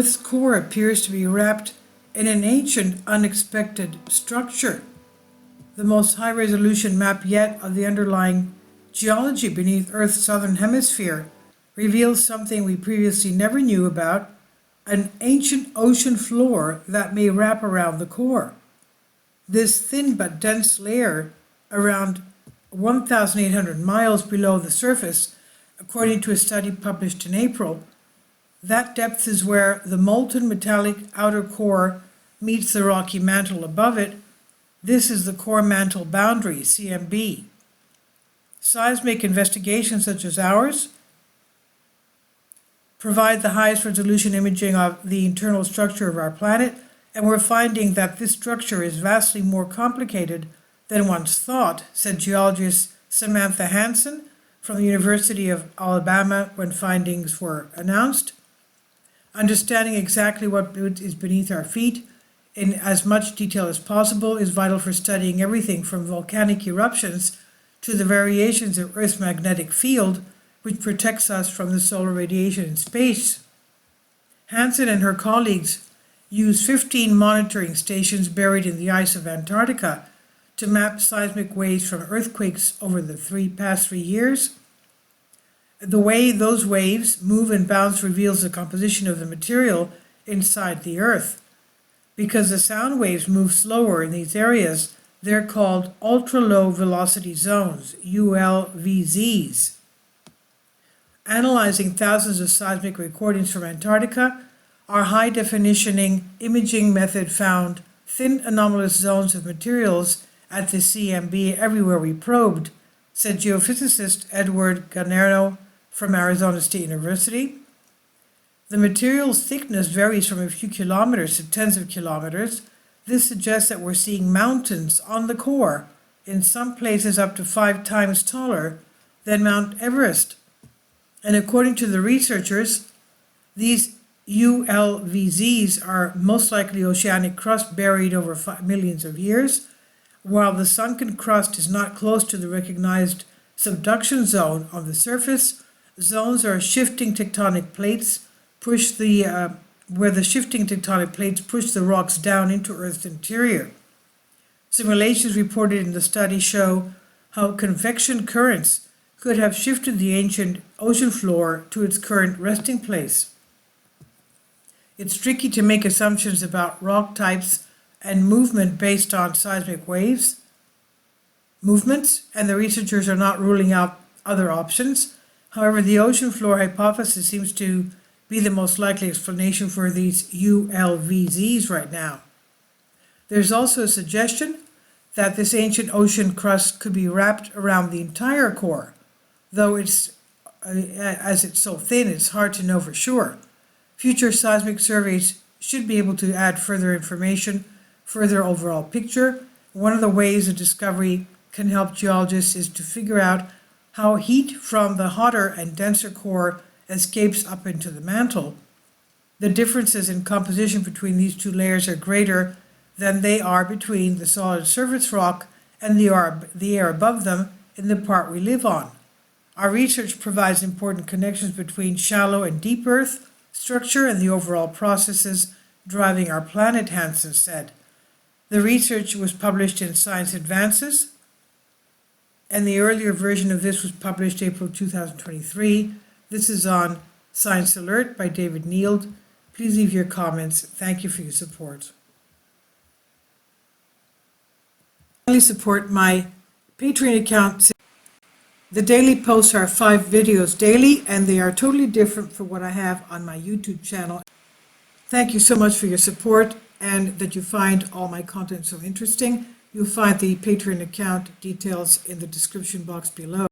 Earth's core appears to be wrapped in an ancient, unexpected structure. The most high-resolution map yet of the underlying geology beneath Earth's southern hemisphere reveals something we previously never knew about: an ancient ocean floor that may wrap around the core. This thin but dense layer, around 1,800 miles below the surface, according to a study published in April, that depth is where the molten metallic outer core meets the rocky mantle above it. This is the core mantle boundary, CMB. Seismic investigations such as ours provide the highest resolution imaging of the internal structure of our planet, and we're finding that this structure is vastly more complicated than once thought, said geologist Samantha Hansen from the University of Alabama when findings were announced. Understanding exactly what is beneath our feet in as much detail as possible is vital for studying everything from volcanic eruptions to the variations of Earth's magnetic field, which protects us from the solar radiation in space. Hansen and her colleagues used 15 monitoring stations buried in the ice of Antarctica to map seismic waves from earthquakes over the past 3 years. The way those waves move and bounce reveals the composition of the material inside the Earth. Because the sound waves move slower in these areas, they're called ultra-low velocity zones, ULVZs. Analyzing thousands of seismic recordings from Antarctica, our high-definition imaging method found thin anomalous zones of materials at the CMB everywhere we probed, said geophysicist Edward Garnero from Arizona State University. The material's thickness varies from a few kilometers to tens of kilometers. This suggests that we're seeing mountains on the core, in some places up to 5 times taller than Mount Everest. And according to the researchers, these ULVZs are most likely oceanic crust buried over millions of years. While the sunken crust is not close to the recognized subduction zone on the surface, zones are shifting tectonic plates where the shifting tectonic plates push the rocks down into Earth's interior. Simulations reported in the study show how convection currents could have shifted the ancient ocean floor to its current resting place. It's tricky to make assumptions about rock types and movement based on seismic movements, and the researchers are not ruling out other options. However, the ocean floor hypothesis seems to be the most likely explanation for these ULVZs right now. There's also a suggestion that this ancient ocean crust could be wrapped around the entire core, though as it's so thin, it's hard to know for sure. Future seismic surveys should be able to add further information, further overall picture. One of the ways a discovery can help geologists is to figure out how heat from the hotter and denser core escapes up into the mantle. The differences in composition between these two layers are greater than they are between the solid surface rock and the air above them in the part we live on. Our research provides important connections between shallow and deep Earth structure and the overall processes driving our planet, Hansen said. The research was published in Science Advances, and the earlier version of this was published April 2023. This is on Science Alert by David Neild. Please leave your comments. Thank you for your support. Finally, support my Patreon account. The daily posts are 5 videos daily, and they are totally different from what I have on my YouTube channel. Thank you so much for your support and that you find all my content so interesting. You'll find the Patreon account details in the description box below.